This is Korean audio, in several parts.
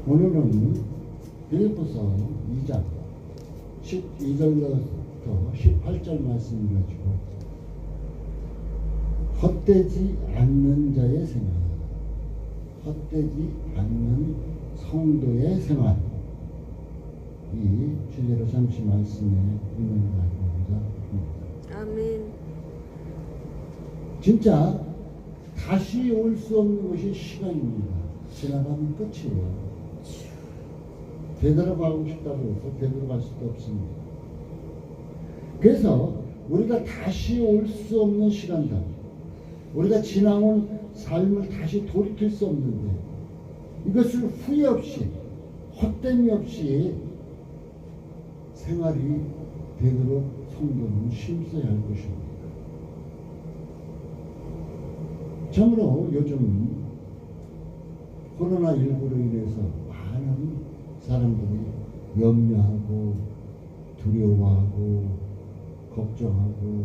오늘은 빌립보서 2장 12절부터 18절 말씀을 가지고 헛되지 않는 자의 생활, 헛되지 않는 성도의 생활, 이 주제로 잠시 말씀에 있는 것입니다. 아멘. 진짜 다시 올 수 없는 것이 시간입니다. 지나가면 끝이에요. 되돌아가고 싶다고 해서 되돌아갈 수도 없습니다. 그래서 우리가 다시 올 수 없는 시간들, 우리가 지나온 삶을 다시 돌이킬 수 없는데 이것을 후회 없이 헛됨이 없이 생활이 되도록 성도는 힘써야 할 것입니다. 참으로 요즘 코로나19로 인해서 많은 사람들이 염려하고 두려워하고 걱정하고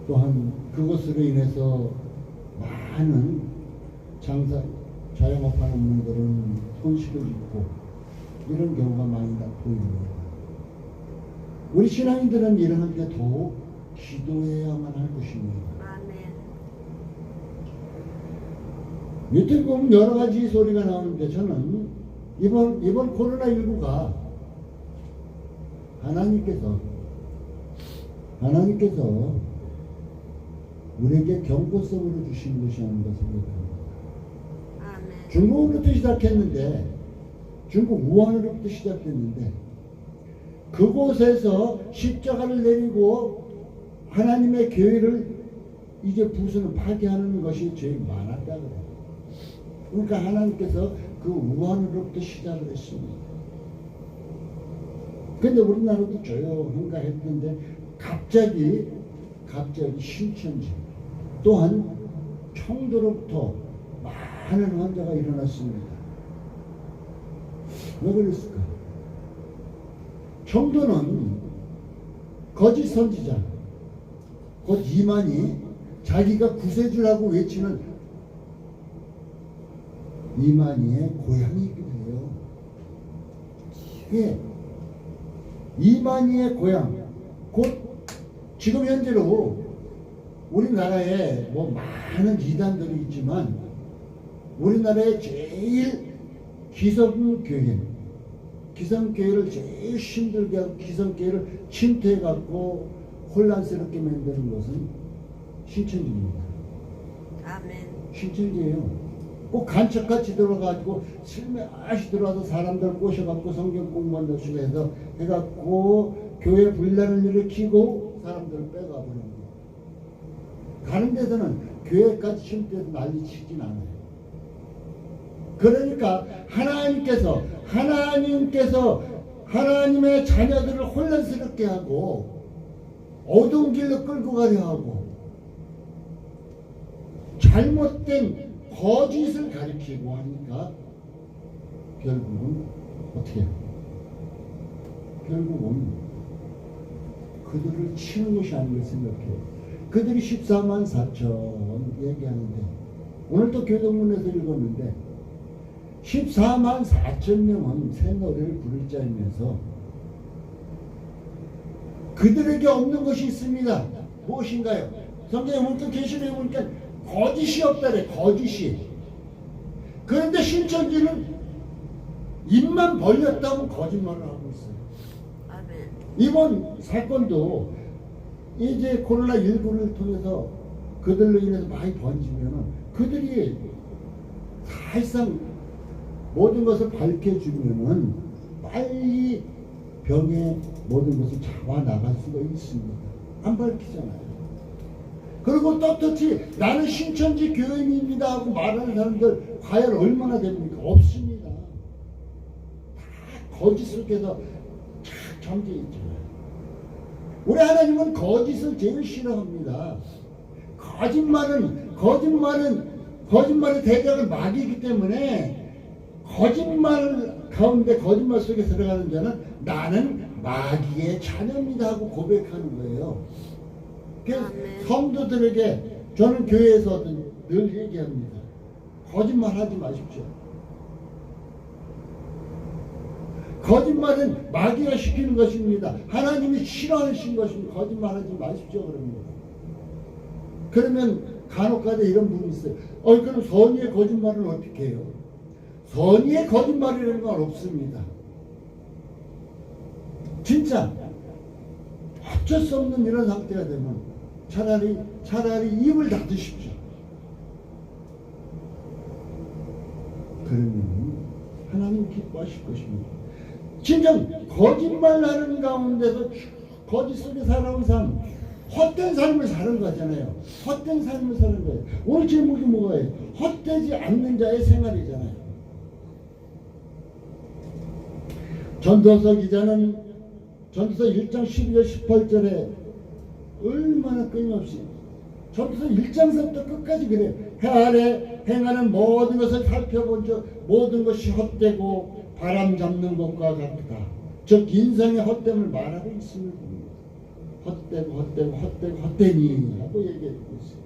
또한 그것으로 인해서 많은 자영업하는 분들은 손실을 입고 이런 경우가 많이 보입니다. 우리 신앙인들은 이런 데 더욱 기도해야만 할 것입니다. 유튜브 보면 여러 가지 소리가 나오는데 저는 이번 코로나19가 하나님께서 우리에게 경고성으로 주신 것이 아닌가 생각합니다. 중국으로부터 시작했는데, 중국 우한으로부터 시작했는데 그곳에서 십자가를 내리고 하나님의 교회를 이제 부수는 파괴하는 것이 제일 많았다 그래요. 그러니까 하나님께서 그 우한으로부터 시작을 했습니다. 근데 우리나라도 조용한가 했는데 갑자기 신천지 또한 청도로부터 많은 환자가 일어났습니다. 왜 그랬을까? 청도는 거짓 선지자, 곧 이만희, 자기가 구세주라고 외치는 이만희의 고향이기도 해요. 예, 이만희의 고향, 곧 지금 현재로 우리나라에 뭐 많은 이단들이 있지만 우리나라의 제일 기성교회를 제일 힘들게 하고 기성교회를 침투해갖고 혼란스럽게 만드는 것은 신천지입니다. 아멘. 신천지예요. 꼭 간척같이 들어가지고 슬며시 들어와서 사람들 꼬셔갖고 성경 공부한다고 해갖고 교회 분란을 일으키고 사람들을 빼가버리는 거예요. 다른 데서는 교회까지 침투해서 난리치진 않아요. 그러니까 하나님께서 하나님의 자녀들을 혼란스럽게 하고 어두운 길로 끌고 가려 하고 잘못된 거짓을 가리키고 하니까 결국은 어떻게 해요? 결국은 그들을 치는 것이 아닌가 생각해요. 그들이 14만 4천 얘기하는데 오늘도 교동문에서 읽었는데 14만 4천 명은 새 노래를 부를 자이면서 그들에게 없는 것이 있습니다. 무엇인가요? 성경에 보니까 계시록에 보니까 거짓이 없다래. 거짓이. 그런데 신천지는 입만 벌렸다고 거짓말을 하고 있어요. 아멘. 이번 사건도 이제 코로나19를 통해서 그들로 인해서 많이 번지면 그들이 사실상 모든 것을 밝혀주면은 빨리 병의 모든 것을 잡아 나갈 수가 있습니다. 안 밝히잖아요. 그리고 떳떳이 나는 신천지 교인입니다 하고 말하는 사람들 과연 얼마나 됩니까? 없습니다. 다 거짓 속에서 착 잠겨 있잖아요. 우리 하나님은 거짓을 제일 싫어합니다. 거짓말의 대적은 마귀이기 때문에 거짓말 가운데 거짓말 속에 들어가는 자는 나는 마귀의 자녀입니다 하고 고백하는 거예요. 그래서 성도들에게 저는 교회에서 늘 얘기합니다. 거짓말 하지 마십시오. 거짓말은 마귀가 시키는 것입니다. 하나님이 싫어하시는 것입니다. 거짓말하지 마십시오. 그러면 간혹가다 이런 분이 있어요. 그럼 선의의 거짓말은 어떻게 해요? 선의의 거짓말이라는 건 없습니다. 진짜 어쩔 수 없는 이런 상태가 되면 차라리 입을 닫으십시오. 그러면 하나님 기뻐하실 것입니다. 진정 거짓말 하는 가운데서 거짓 속에 살아온 삶, 헛된 삶을 사는 거잖아요. 헛된 삶을 사는 거예요. 오늘 제목이 뭐예요? 헛되지 않는 자의 생활이잖아요. 전도서 기자는 전도서 1장 12절 18절에 얼마나 끊임없이 전도서 1장서부터 끝까지 그래요. 해 아래 행하는 모든 것을 살펴본 적 모든 것이 헛되고 바람 잡는 것과 같다. 즉 인생의 헛됨을 말하고 있음을 봅니다. 헛되니 하고 얘기해주고 있어요.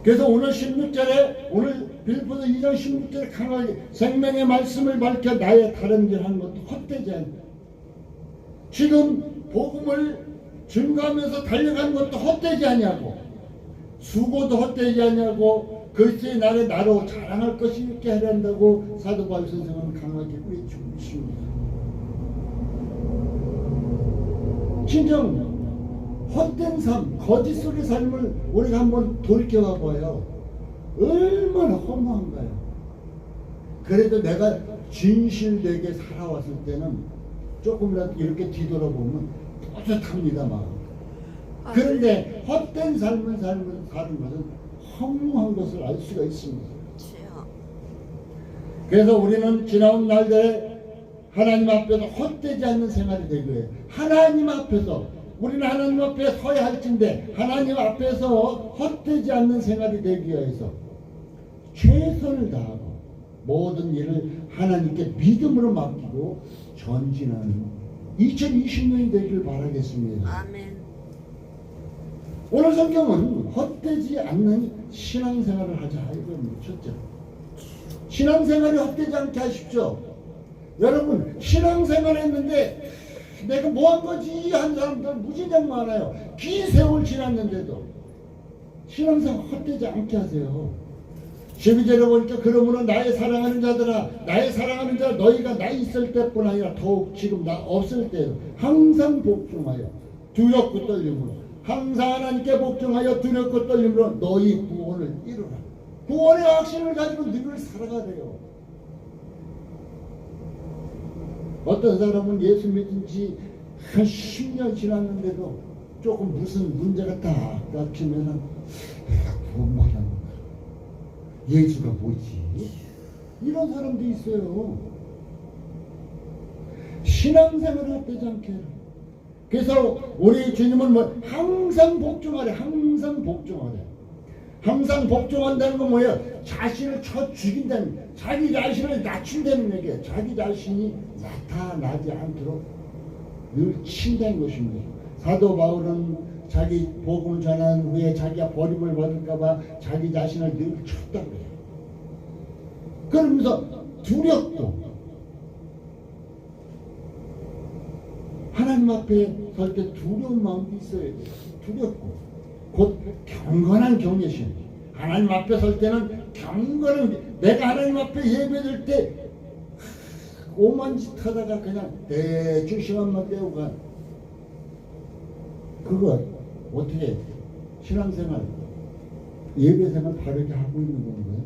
그래서 오늘 16절에 오늘 빌립보서 2장 16절에 강하게 생명의 말씀을 밝혀 나의 다른 길 하는 것도 헛되지 않다. 지금 복음을 증거하면서 달려가는 것도 헛되지 않냐고, 수고도 헛되지 않냐고, 그리스도의 날에 나로 자랑할 것이 있게 하려 한다고 사도 바울 선생은 강하게 외치고 있습니다. 진정 헛된 삶, 거짓 속의 삶을 우리가 한번 돌이켜 봐봐요. 얼마나 허무한가요? 그래도 내가 진실되게 살아왔을 때는 조금이라도 이렇게 뒤돌아보면 뿌듯합니다, 마음. 그런데 헛된 삶을 사는 것은 허무한 것을 알 수가 있습니다. 그래서 우리는 지나온 날들에 하나님 앞에서 헛되지 않는 생활이 되기 위해 하나님 앞에서 우리는 하나님 앞에 서야 할진데 하나님 앞에서 헛되지 않는 생활이 되기 위해서 최선을 다하고 모든 일을 하나님께 믿음으로 맡기고 전진하는 2020년이 되기를 바라겠습니다. 아멘. 오늘 성경은 헛되지 않는 신앙생활을 하자 이겁니다. 첫째, 신앙생활이 헛되지 않게 하십시오. 여러분 신앙생활 했는데 내가 뭐 한 거지 한 사람들 무지장 많아요. 긴 세월 지났는데도 신앙생활 헛되지 않게 하세요. 12절에 보니까 그러므로 나의 사랑하는 자들아, 나의 사랑하는 자 너희가 나 있을 때뿐 아니라 더욱 지금 나 없을 때도 항상 복종하여 두렵고 떨림으로, 항상 하나님께 복종하여 두렵고 떨림으로 너희 구원을 이루라. 구원의 확신을 가지고 늘 살아가래요. 어떤 사람은 예수 믿은 지 한 10년 지났는데도 조금 무슨 문제가 딱 닥치면은 내가 구원 말하는 거야. 예수가 뭐지? 이런 사람도 있어요. 신앙생활을 헛되지 않게 해라. 그래서 우리 주님은 뭐 항상 복종하래. 항상 복종하래. 항상 복종한다는 건 뭐예요? 자신을 쳐 죽인다는, 자기 자신을 낮춘다는 얘기예요. 자기 자신이 나타나지 않도록 늘 친다는 것입니다. 사도 바울은 자기 복음을 전한 후에 자기가 버림을 받을까봐 자기 자신을 늘 쳤다고 해요. 그러면서 두렵고 하나님 앞에 설 때 두려운 마음도 있어야 돼요. 두렵고 곧 경건한 경외심. 하나님 앞에 설 때는 경건한, 내가 하나님 앞에 예배드릴 때 오만 짓 하다가 그냥 대충 시간만 때우고 가. 그거 어떻게 신앙생활, 예배생활 바르게 하고 있는 건가요?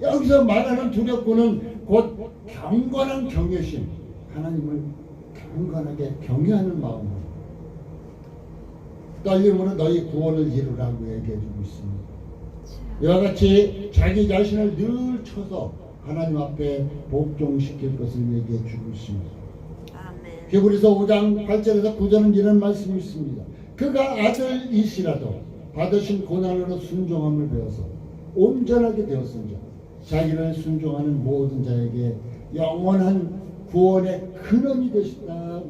여기서 말하는 두렵고는 곧 경건한 경외심, 하나님을 경건하게 경외하는 마음으로 떨림으로 너희 구원을 이루라고 얘기해주고 있습니다. 이와 같이 자기 자신을 늘 쳐서 하나님 앞에 복종시킬 것을 얘기해주고 있습니다. 아멘. 히브리서 5장 8절에서 9절은 이런 말씀이 있습니다. 그가 아들이시라도 받으신 고난으로 순종함을 배워서 온전하게 되었은즉 자기를 순종하는 모든 자에게 영원한 구원의 근원이 되시다.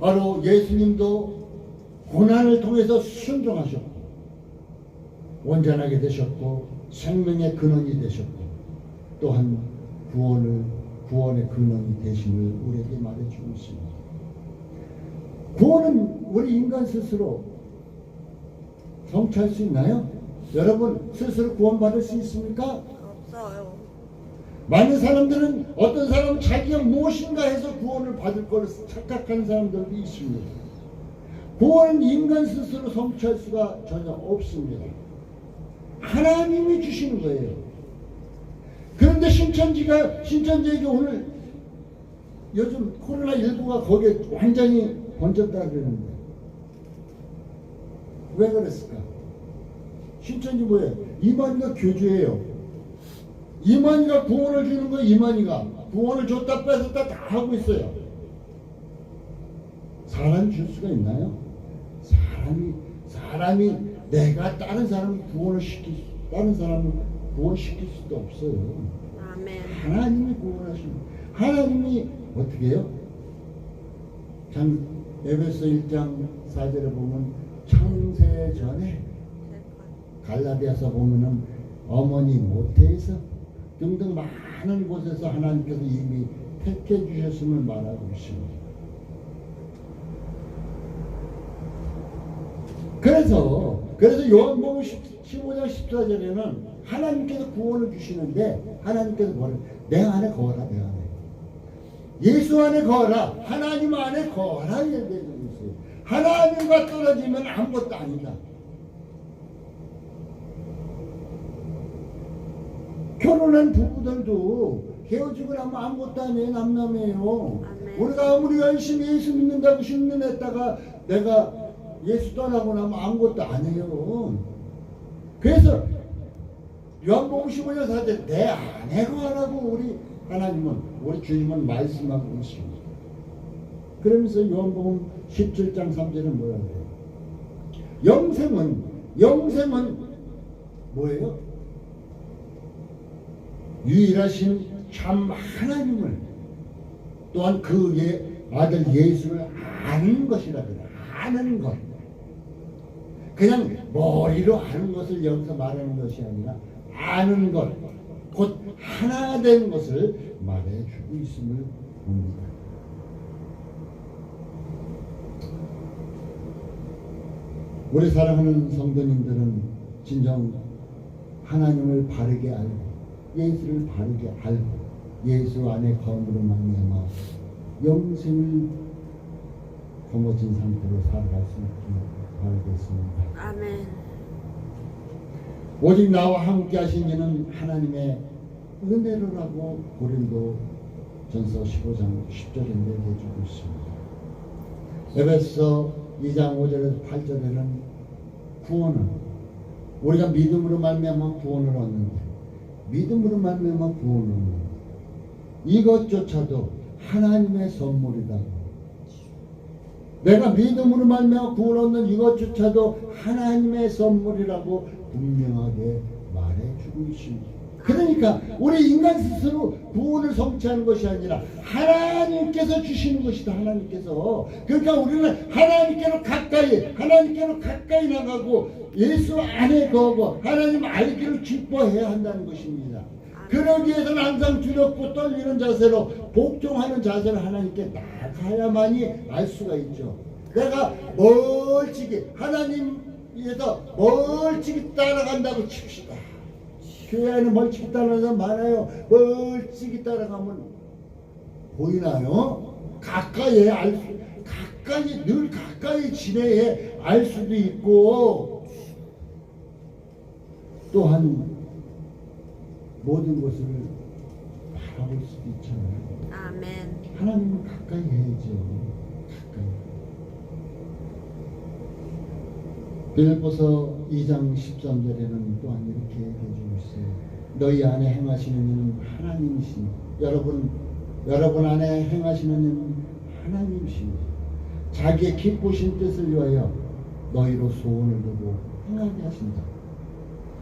바로 예수님도 고난을 통해서 순종하셨고 온전하게 되셨고 생명의 근원이 되셨고 또한 구원의 근원이 되심을 우리에게 말해주고 있습니다. 구원은 우리 인간 스스로 성취할 수 있나요? 여러분 스스로 구원받을 수 있습니까? 없어요. 많은 사람들은 어떤 사람은 자기가 무엇인가 해서 구원을 받을 것을 착각하는 사람들도 있습니다. 구원은 인간 스스로 성취할 수가 전혀 없습니다. 하나님이 주시는 거예요. 그런데 신천지에게 오늘 요즘 코로나19가 거기에 완전히 번졌다 그러는데 왜 그랬을까? 신천지 뭐예요? 이만희가 교주예요. 이만희가 구원을 주는 거예요. 이만희가 구원을 줬다 뺏었다 다 하고 있어요. 사람이 줄 수가 있나요? 사람이 내가 다른 사람을 구원시킬 수도 없어요. 아멘. 하나님이 구원하시는, 하나님이 어떻게 해요? 에베소 1장 4절에 보면 창세 전에, 갈라디아서 보면은 어머니 모태에서 등등 많은 곳에서 하나님께서 이미 택해 주셨음을 말하고 있습니다. 그래서 요한복음 15장 14절에는 하나님께서 구원을 주시는데 하나님께서 뭐래? 내 안에 거하라, 내 안에. 예수 안에 거하라, 하나님 안에 거하라 이렇게 되고 있어요. 하나님과 떨어지면 아무것도 아니다. 결혼한 부부들도 헤어지고 나면 아무것도 아니에요. 남남이에요. 아멘. 우리가 아무리 열심히 예수 믿는다고 신문했다가 내가 예수 떠나고 나면 아무것도 아니에요. 그래서 요한복음 15장 4절 내 안에 거하라고 우리 주님은 말씀하고 있습니다. 그러면서 요한복음 17장 3절은 뭐라고 해요? 영생은 뭐예요? 유일하신 참 하나님을 또한 그의 아들 예수를 아는 것이라 그래. 아는 것. 그냥 머리로 아는 것을 여기서 말하는 것이 아니라 아는 것, 곧 하나 된 것을 말해주고 있음을 봅니다. 우리 사랑하는 성도님들은 진정 하나님을 바르게 알고 예수를 바르게 알고 예수 안에 거함으로 말미암아 영생을 거머쥔 상태로 살아갈 수 있기를 바라겠습니다. 아멘. 오직 나와 함께 하신 이는 하나님의 은혜로라고 고린도전서 15장 10절에 내려주고 있습니다. 에베소 2장 5절에서 8절에는 구원은 우리가 믿음으로 말미암아 구원을 얻는데 믿음으로 말미암아 구원을 얻는데 이것조차도 하나님의 선물이다. 내가 믿음으로 말미암아 구원 얻는 이것조차도 하나님의 선물이라고 분명하게 말해주고 있습니다. 그러니까 우리 인간 스스로 구원을 성취하는 것이 아니라 하나님께서 주시는 것이다. 하나님께서. 그러니까 우리는 하나님께로 가까이 나가고 예수 안에 거하고 하나님 알기를 기뻐해야 한다는 것입니다. 그러기 위해서는 항상 두렵고 떨리는 자세로 복종하는 자세로 하나님께 나가야만이 알 수가 있죠. 내가 멀찍이 하나님에서 멀찍이 따라간다고 칩시다. 교회 안에 멀찍이 따라가는 사람 많아요. 멀찍이 따라가면 보이나요? 늘 가까이 지내야 알 수도 있고 또한 모든 것을 바라볼 수도 있잖아요. 아멘. 하나님은 가까이 해야죠. 가까이. 빌립보서 2장 13절에는 또한 이렇게 얘기해주고 있어요. 너희 안에 행하시는 이는 하나님이시니 여러분 안에 행하시는 이는 하나님이시니 자기의 기쁘신 뜻을 위하여 너희로 소원을 두고 행하게 하신다.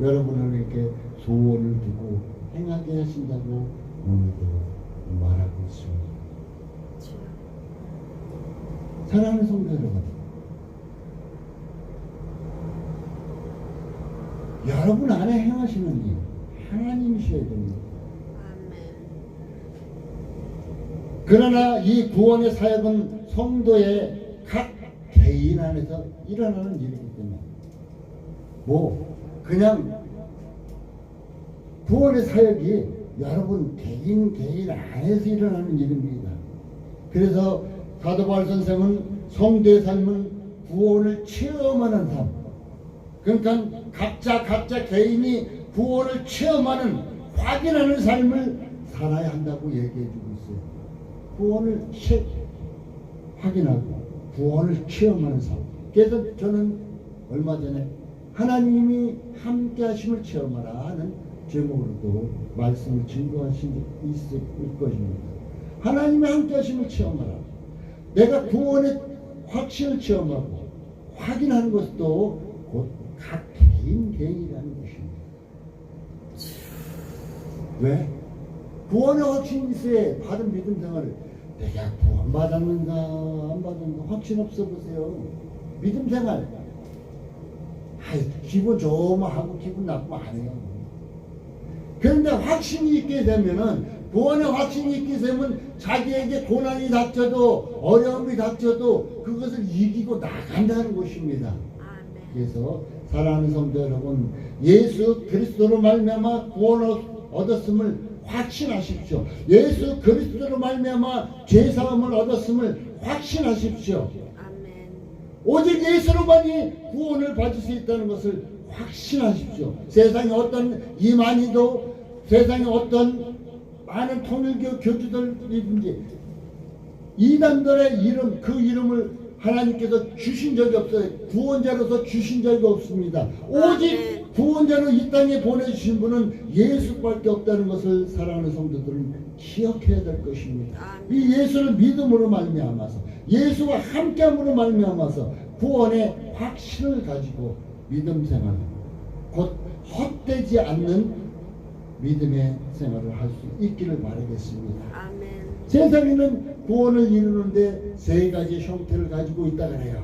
여러분을 이렇게 소원을 두고 행하게 하신다고 오늘도 말하고 있습니다. 사랑하는 성도 여러분, 하시느님, 하나님이셔야 됩니다. 아멘. 그러나 이 구원의 사역은 성도의 각 개인 안에서 일어나는 일이기 때문에 그냥 구원의 사역이 여러분 개인 안에서 일어나는 일입니다. 그래서 사도 바울 선생은 성도의 삶은 구원을 체험하는 삶, 그러니까 각자 개인이 구원을 체험하는, 확인하는 삶을 살아야 한다고 얘기해 주고 있어요. 구원을 확인하고 구원을 체험하는 삶. 그래서 저는 얼마 전에 하나님이 함께 하심을 체험하라 하는 제목으로도 말씀을 증거하신 적 있을 것입니다. 하나님의 함께 하심을 체험하라. 내가 구원의 확신을 체험하고 확인하는 것도 곧 각 개인이라는 것입니다. 왜? 구원의 확신이 있어야 받은 믿음 생활을, 내가 구원 받았는가 안 받았는가 확신 없어 보세요. 믿음 생활 기분 좋으면 하고 기분 나쁘면 안 해요. 그런데 확신이 있게 되면은, 구원의 확신이 있게 되면 자기에게 고난이 닥쳐도 어려움이 닥쳐도 그것을 이기고 나간다는 것입니다. 아멘. 그래서 사랑하는 성도 여러분, 예수 그리스도로 말미암아 구원을 얻었음을 확신하십시오. 예수 그리스도로 말미암아 죄사함을 얻었음을 확신하십시오. 아멘. 오직 예수로만이 구원을 받을 수 있다는 것을 확신하십시오. 세상에 어떤 이만희도, 세상에 어떤 많은 통일교 교주들이든지 이단들의 이름, 그 이름을 하나님께서 주신 적이 없어요. 구원자로서 주신 적이 없습니다. 오직 구원자로 이 땅에 보내주신 분은 예수밖에 없다는 것을 사랑하는 성도들은 기억해야 될 것입니다. 이 예수를 믿음으로 말미암아서, 예수와 함께함으로 말미암아서 구원의 확신을 가지고 믿음 생활, 곧 헛되지 않는 믿음의 생활을 할 수 있기를 바라겠습니다. 아멘. 세상에는 구원을 이루는데 세 가지 형태를 가지고 있다 그래요.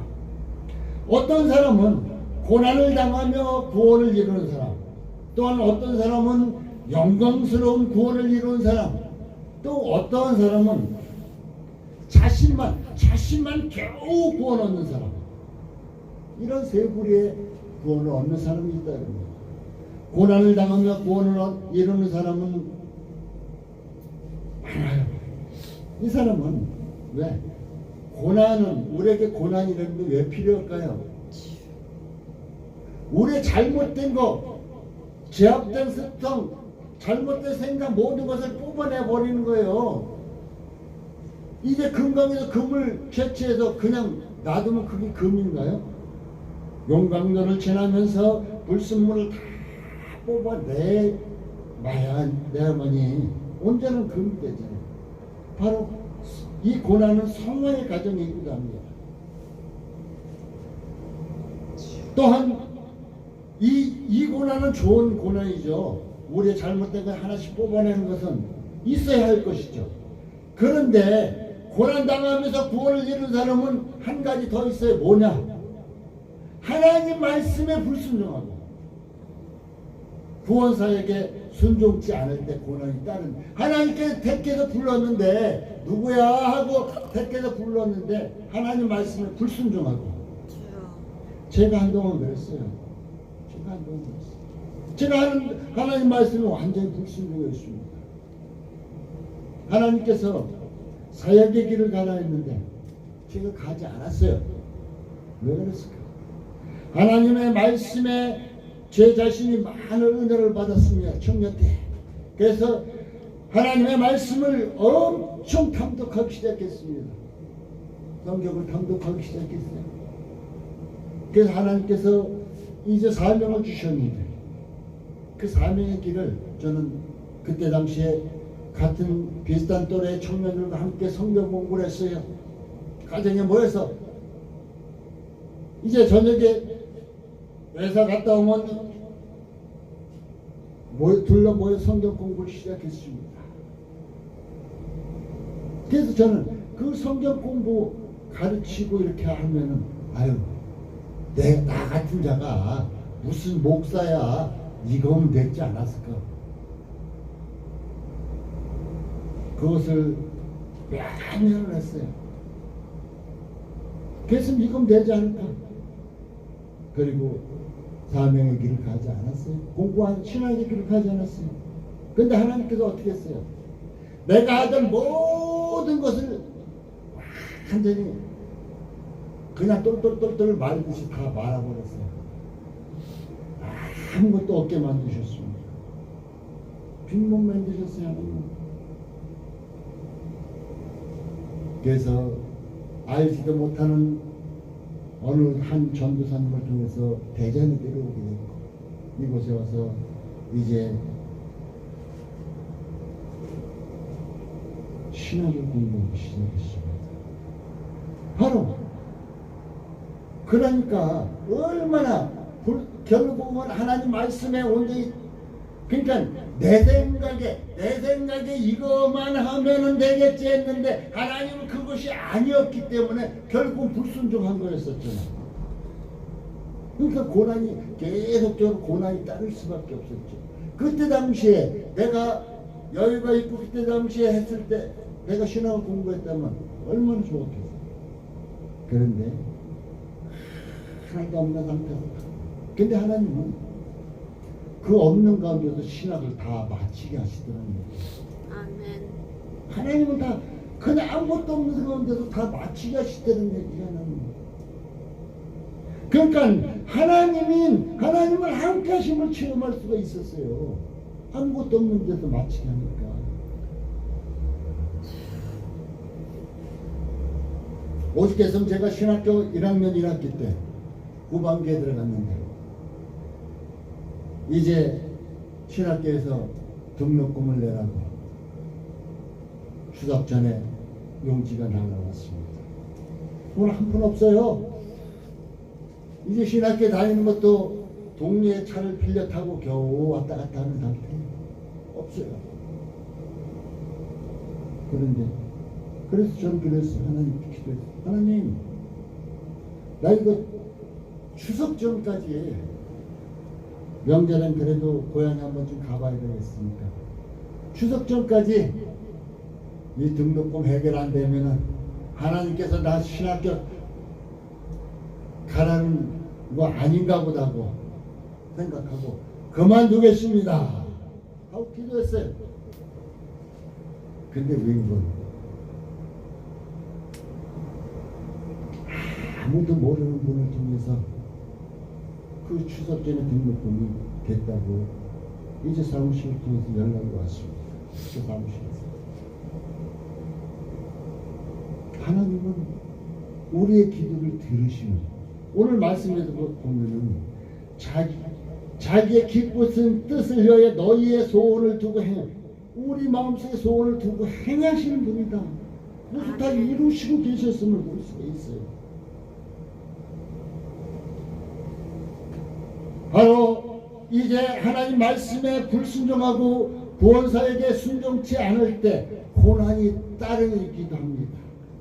어떤 사람은 고난을 당하며 구원을 이루는 사람, 또한 어떤 사람은 영광스러운 구원을 이루는 사람, 또 어떤 사람은 자신만 겨우 구원 얻는 사람, 이런 세 부류의 구원을 얻는 사람이 있다 그럽니다. 고난을 당하며 구원을 이루는 사람은 많아요. 이 사람은 왜? 우리에게 고난이라는 게 왜 필요할까요? 우리의 잘못된 거, 제압된 습성, 잘못된 생각, 모든 것을 뽑아내 버리는 거예요. 이제 금강에서 금을 채취해서 그냥 놔두면 그게 금인가요? 용광로를 지나면서 불순물을 다 뽑아내봐야 내 어머니 온전한 금이 되잖아요. 바로 이 고난은 성화의 과정이기도 합니다. 또한 이 고난은 좋은 고난이죠. 우리의 잘못된 걸 하나씩 뽑아내는 것은 있어야 할 것이죠. 그런데 고난당하면서 구원을 이룬 사람은 한 가지 더 있어요. 뭐냐? 하나님 말씀에 불순종하고 구원사에게 순종치 않을 때 고난이 따른, 하나님께 택해서 불렀는데 누구야 하고 택해서 불렀는데 하나님 말씀에 불순종하고. 제가 한동안 그랬어요. 제가 하나님 말씀에 완전히 불순종했습니다. 하나님께서 사역의 길을 가라 했는데 제가 가지 않았어요. 왜 그랬을까? 하나님의 말씀에 제 자신이 많은 은혜를 받았습니다. 청년 때. 그래서 하나님의 말씀을 엄청 탐독하기 시작했습니다. 성경을 탐독하기 시작했어요. 그래서 하나님께서 이제 사명을 주셨는데 그 사명의 길을 저는 그때 당시에 같은 비슷한 또래 청년들과 함께 성경 공부를 했어요. 가정에 모여서 이제 저녁에 회사 갔다 오면 둘러 모여 성경 공부를 시작했습니다. 그래서 저는 그 성경 공부 가르치고 이렇게 하면은 나 같은 자가 무슨 목사야 이거면 됐지 않았을까? 그것을 몇 년을 했어요. 그래서 이거면 되지 않을까? 그리고 사명의 길을 가지 않았어요. 공부한 신앙의 길을 가지 않았어요. 근데 하나님께서 어떻게 했어요? 내가 하던 모든 것을 완전히 그냥 똘똘똘똘 말듯이 다 말아버렸어요. 아무것도 없게 만드셨습니다. 빈몸 만드셨어요. 하나님. 그래서 알지도 못하는 어느 한 전도사님을 통해서 대전에 내려오게 됐고, 이곳에 와서 이제 신학을 공부하기 시작했습니다. 바로 그러니까 얼마나 결국은 하나님 말씀에 온전히, 그러니까 내 생각에 이것만 하면은 되겠지 했는데 하나님은 그것이 아니었기 때문에 결국 불순종한 거였었잖아. 그러니까 고난이 계속적으로 고난이 따를 수밖에 없었죠. 그때 당시에 내가 여유가 있고 그때 당시에 했을 때 내가 신학을 공부했다면 얼마나 좋았겠어. 그런데 하나도 없는 상태에서, 근데 하나님은 그 없는 가운데서 신학을 다 마치게 하시더라는 거예요. 아멘. 하나님은 다 그냥 아무것도 없는 가운데서 다 마치게 하시다는 얘기가 하나님. 그러니까 하나님을 함께 하심을 체험할 수가 있었어요. 아무것도 없는 데서 마치게 하니까. 오죽했으면 제가 신학교 1학년 1학기 때 후반기에 들어갔는데 이제 신학교에서 등록금을 내라고 추석 전에 용지가 날라왔습니다. 돈 한 푼 없어요. 이제 신학교 다니는 것도 동네에 차를 빌려 타고 겨우 왔다 갔다 하는 상태. 없어요. 그래서 저는 그랬어요. 하나님께 기도했어요. 하나님, 나 이거 추석 전까지 명절엔 그래도 고향에 한번 좀 가봐야 되겠으니까 추석 전까지 이 등록금 해결 안 되면은 하나님께서 나 신학교 가라는 거 아닌가 보다고 생각하고 그만두겠습니다 하고 기도했어요. 근데 웬걸 아무도 모르는 분을 통해서 그 추석 전에 등록금이 됐다고 이제 사무실을 통해서 연락이 왔습니다. 그 사무실에서. 하나님은 우리의 기도를 들으시면 오늘 말씀에서 보면은 자기의 기쁘신 뜻을 위하여 너희의 소원을 두고 우리 마음속에 소원을 두고 행하시는 분이다. 모두 다 이루시고 계셨음을 볼 수가 있어요. 바로 이제 하나님 말씀에 불순종하고 구원사에게 순종치 않을 때 고난이 따르기도 합니다.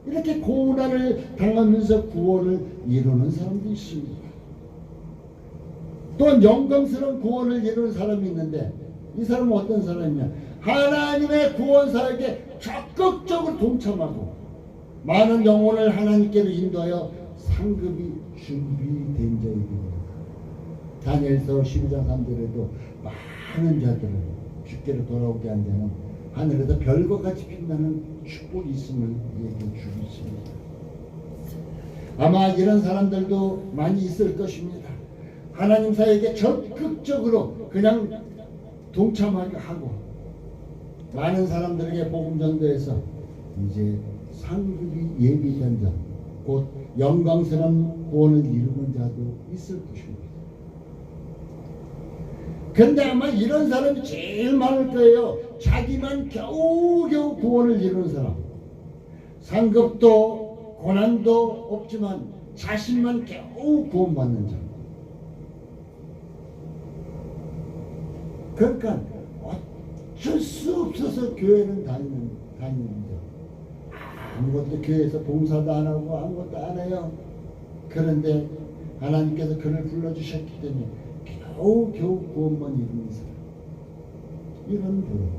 이렇게 고난을 당하면서 구원을 이루는 사람도 있습니다. 또 영광스러운 구원을 이루는 사람이 있는데 이 사람은 어떤 사람이냐? 하나님의 구원사에게 적극적으로 동참하고 많은 영혼을 하나님께로 인도하여 상급이 준비된 자입니다. 다니엘서 12장 3절에도 많은 자들을 주께로 돌아오게 한 자는 하늘에서 별과 같이 빛나는 축복이 있음을 얘기해 주고 있습니다. 아마 이런 사람들도 많이 있을 것입니다. 하나님 사에게 적극적으로 그냥 동참하게 하고 많은 사람들에게 복음 전도해서 이제 상급이 예비된 자, 곧 영광스러운 구원을 이루는 자도 있을 것입니다. 근데 아마 이런 사람이 제일 많을 거예요. 자기만 겨우겨우 구원을 이루는 사람. 상급도 고난도 없지만 자신만 겨우 구원받는 자. 그러니까 어쩔 수 없어서 교회는 다니는 자. 아무것도 교회에서 봉사도 안 하고 아무것도 안 해요. 그런데 하나님께서 그를 불러주셨기 때문에 겨우 구원만 이루는 사람. 이런 분.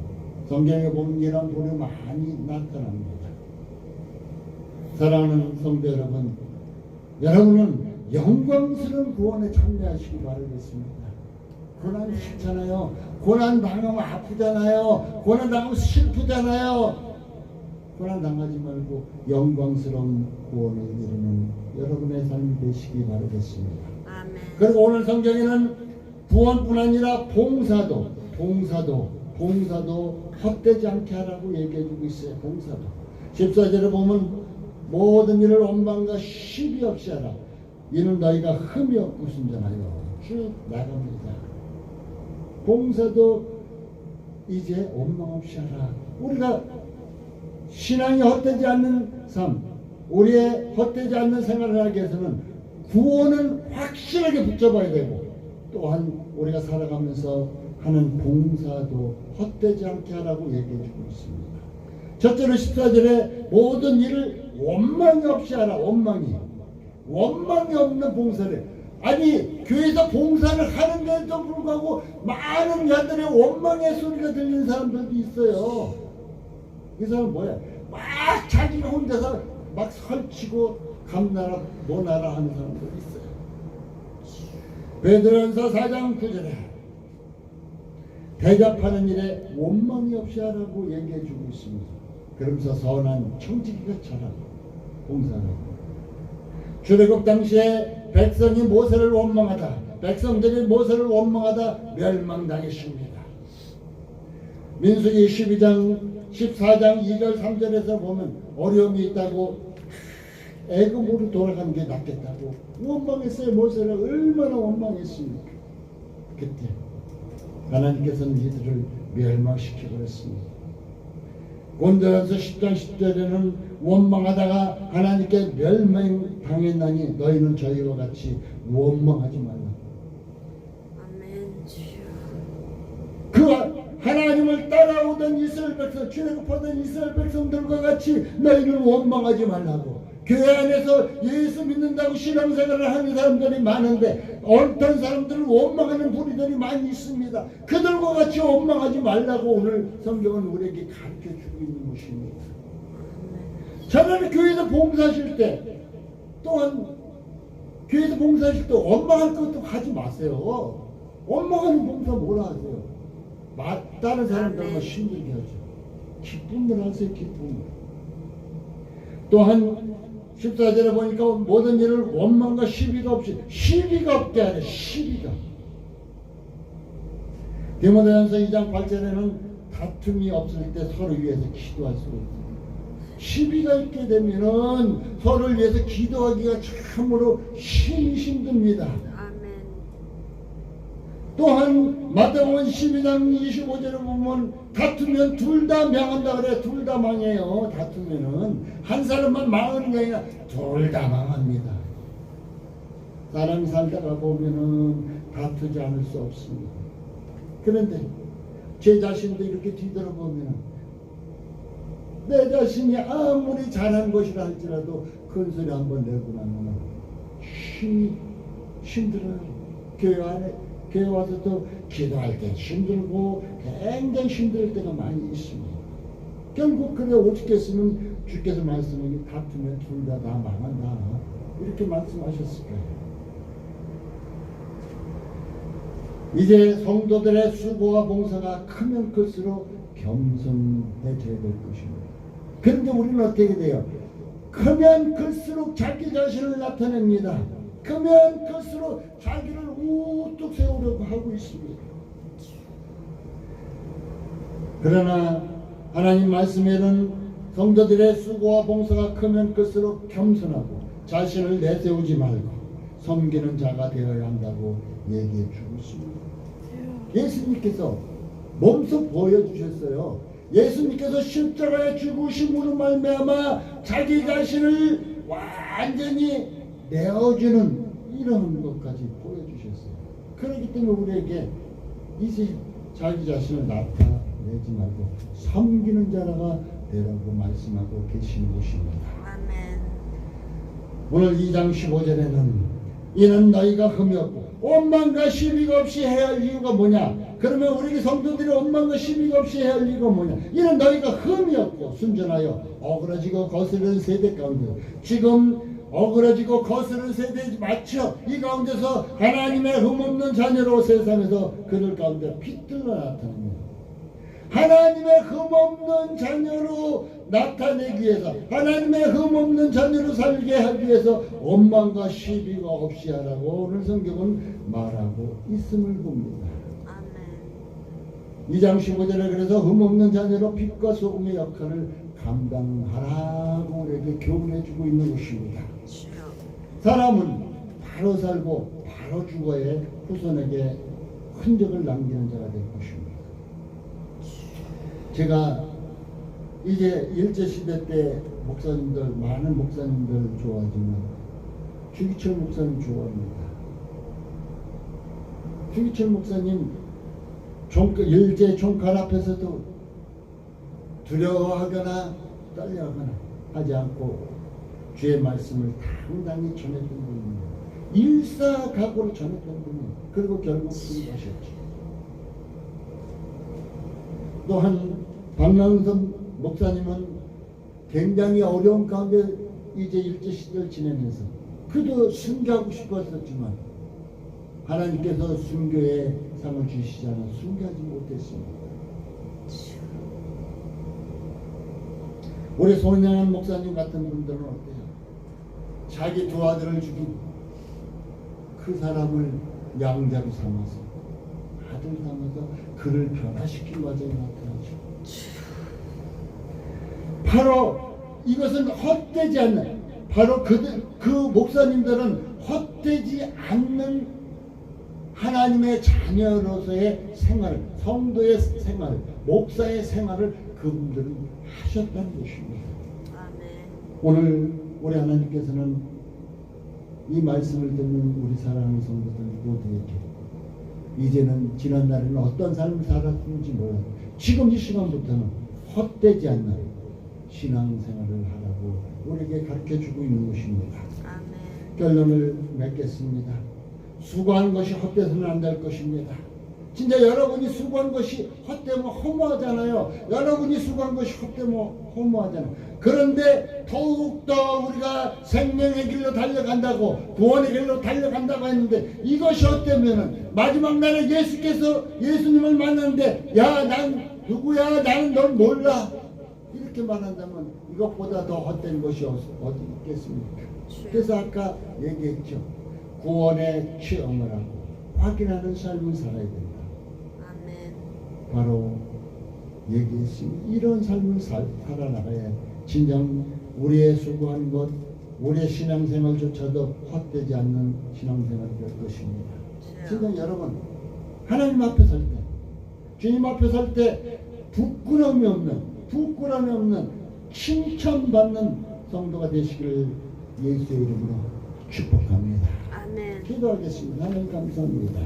성경에 보면 이런 분이 많이 나타납니다. 사랑하는 성도 여러분, 여러분은 영광스러운 구원에 참여하시기 바라겠습니다. 고난 싫잖아요. 고난 당하면 아프잖아요. 고난 당하면 슬프잖아요. 고난 당하지 말고 영광스러운 구원을 이루는 여러분의 삶이 되시기 바라겠습니다. 아멘. 그리고 오늘 성경에는 구원뿐 아니라 봉사도 헛되지 않게 하라고 얘기해주고 있어요. 봉사도 14절에 보면 모든 일을 원망과 시비 없이 하라. 이는 너희가 흠이 없고 순전하여 쭉 나갑니다. 봉사도 이제 원망 없이 하라. 우리가 신앙이 헛되지 않는 삶, 우리의 헛되지 않는 생활을 하기 위해서는 구원은 확실하게 붙잡아야 되고, 또한 우리가 살아가면서 하는 봉사도 헛되지 않게 하라고 얘기해주고 있습니다. 첫째로 14절에 모든 일을 원망이 없이 하라. 원망이 없는 봉사를. 아니 교회에서 봉사를 하는데도 불구하고 많은 자들의 원망의 소리가 들리는 사람들도 있어요. 이 사람은 뭐야? 막 자기가 혼자서 막 설치고 감나라 뭐나라 하는 사람들이 있어요. 베드로전서 4장 9절에 대접하는 일에 원망이 없이 하라고 얘기해주고 있습니다. 그러면서 선한 청지기가 잘하고 봉사하고. 출애굽 당시에 백성이 모세를 원망하다, 백성들이 모세를 원망하다 멸망당했습니다. 민수기 12장 14장 2절 3절에서 보면 어려움이 있다고 애굽으로 돌아가는 게 낫겠다고 원망했어요. 모세를 얼마나 원망했습니까? 그때 하나님께서는 이들을 멸망시켜버렸습니다. 고린도전서 10장 10절에는 원망하다가 하나님께 멸망당했나니 너희는 저희와 같이 원망하지 말라. 아멘. 주여. 그 하나님을 따라오던 이스라엘 백성, 출애굽하던 이스라엘 백성들과 같이 너희는 원망하지 말라고. 교회 안에서 예수 믿는다고 신앙생활을 하는 사람들이 많은데 어떤 사람들은 원망하는 부리들이 많이 있습니다. 그들과 같이 원망하지 말라고 오늘 성경은 우리에게 가르쳐주고 있는 것입니다. 저는 교회에서 봉사하실 때 또한 교회에서 봉사하실 때 원망할 것도 하지 마세요. 원망하는 봉사 뭐라 하세요? 다른 사람들만 힘들게 하죠. 기쁨을 하세요. 기쁨을. 또한 14절에 보니까 모든 일을 원망과 시비가 없이, 시비가 없게 하래. 시비가. 디모데전서 2장 8절에는 다툼이 없을 때 서로 위해서 기도할 수가 있습니다. 시비가 있게 되면은 서로를 위해서 기도하기가 참으로 힘이 힘듭니다. 아멘. 또한 마태복음 12장 25절에 보면 다투면 둘 다 망한다 그래. 둘 다 망해요. 다투면은 한 사람만 망하는 게 아니라 둘 다 망합니다. 사람이 살다가 보면은 다투지 않을 수 없습니다. 그런데 제 자신도 이렇게 뒤돌아보면 내 자신이 아무리 잘한 것이라 할지라도 큰 소리 한번 내고 나면 힘들어요. 교회 와서 또 기도할 때 힘들고 굉장히 힘들 때가 많이 있습니다. 결국 그래 오죽했으면 주께서 말씀하기 다투면 둘 다 망한다 이렇게 말씀하셨을 거예요. 이제 성도들의 수고와 봉사가 크면 클수록 겸손해져야 될 것입니다. 그런데 우리는 어떻게 돼요? 크면 클수록 자기 자신을 나타냅니다. 크면 클수록 자기를 우뚝 세우려고 하고 있습니다. 그러나 하나님 말씀에는 성도들의 수고와 봉사가 크면 클수록 겸손하고 자신을 내세우지 말고 섬기는 자가 되어야 한다고 얘기해 주고 있습니다. 예수님께서 몸소 보여주셨어요. 예수님께서 십자가에 죽으심으로 말미암아 자기 자신을 완전히 내어주는 이런 것까지 보여주셨어요. 그렇기 때문에 우리에게 이제 자기 자신을 나타내지 말고 섬기는 자가 되라고 말씀하고 계시는 것입니다. 아멘. 오늘 2장 15절에는 이는 너희가 흠이 없고 원망과 시비가 없이 해야 할 이유가 뭐냐? 그러면 우리 성도들이 원망과 시비가 없이 해야 할 이유가 뭐냐? 이는 너희가 흠이 없고 순전하여 어그러지고 거스르는 세대 가운데 지금 어그러지고 거스르는 세대에 맞춰 이 가운데서 하나님의 흠없는 자녀로 세상에서 그들 가운데 빛들로 나타납니다. 하나님의 흠없는 자녀로 나타내기 위해서 하나님의 흠없는 자녀로 살게 하기 위해서 원망과 시비가 없이 하라고 오늘 성경은 말하고 있음을 봅니다. 아멘. 2장 15절에 그래서 흠없는 자녀로 빛과 소금의 역할을 감당하라고 우리에게 교훈해주고 있는 것입니다. 주여. 사람은 바로 살고 바로 죽어야 후손에게 흔적을 남기는 자가 될 것입니다. 제가 이제 일제시대 때 목사님들, 많은 목사님들 좋아하지만 주기철 목사님 좋아합니다. 주기철 목사님 일제 총칼 앞에서도 두려워하거나 떨려하거나 하지 않고 주의 말씀을 당당히 전했던 분입니다. 일사각오로 전했던 분이에요. 그리고 결국 승리하셨죠. 또한 박남선 목사님은 굉장히 어려운 가운데 이제 일제시대를 지내면서 그도 순교하고 싶었었지만 하나님께서 순교의 상을 주시지 않아 순교하지 못했습니다. 우리 손양한 목사님 같은 분들은 어때요? 자기 두 아들을 죽인 그 사람을 양자로 삼아서 아들 삼아서 그를 변화시킨 과정이 나타나죠. 바로 이것은 헛되지 않는 바로 그 목사님들은 헛되지 않는 하나님의 자녀로서의 생활, 성도의 생활, 목사의 생활을 그분들은 하셨다는 것입니다. 아멘. 오늘 우리 하나님께서는 이 말씀을 듣는 우리 사랑하는 성도들 모두에게 이제는 지난 날에는 어떤 삶을 살았는지 몰라도 지금 이 시간부터는 헛되지 않는 신앙생활을 하라고 우리에게 가르쳐주고 있는 것입니다. 아멘. 결론을 맺겠습니다. 수고한 것이 헛되서는 안 될 것입니다. 진짜 여러분이 수고한 것이 헛되면 허무하잖아요. 여러분이 수고한 것이 헛되면 허무하잖아요. 그런데 더욱더 우리가 생명의 길로 달려간다고 구원의 길로 달려간다고 했는데 이것이 헛되면은 마지막 날에 예수님을 만났는데 야 난 누구야 나는 널 몰라 이렇게 말한다면 이것보다 더 헛된 것이 어디 있겠습니까? 그래서 아까 얘기했죠. 구원의 체험을 하고 확인하는 삶을 살아야 된다. 아멘. 바로 얘기했습니다. 이런 삶을 살아나가야 진정 우리의 수고한 것, 우리의 신앙생활조차도 헛되지 않는 신앙생활이 될 것입니다. 진정 여러분 하나님 앞에 설 때, 주님 앞에 설 때 부끄러움이 없는 칭찬받는 성도가 되시기를 예수의 이름으로 축복합니다. 아멘. 기도하겠습니다. 하나님 감사합니다.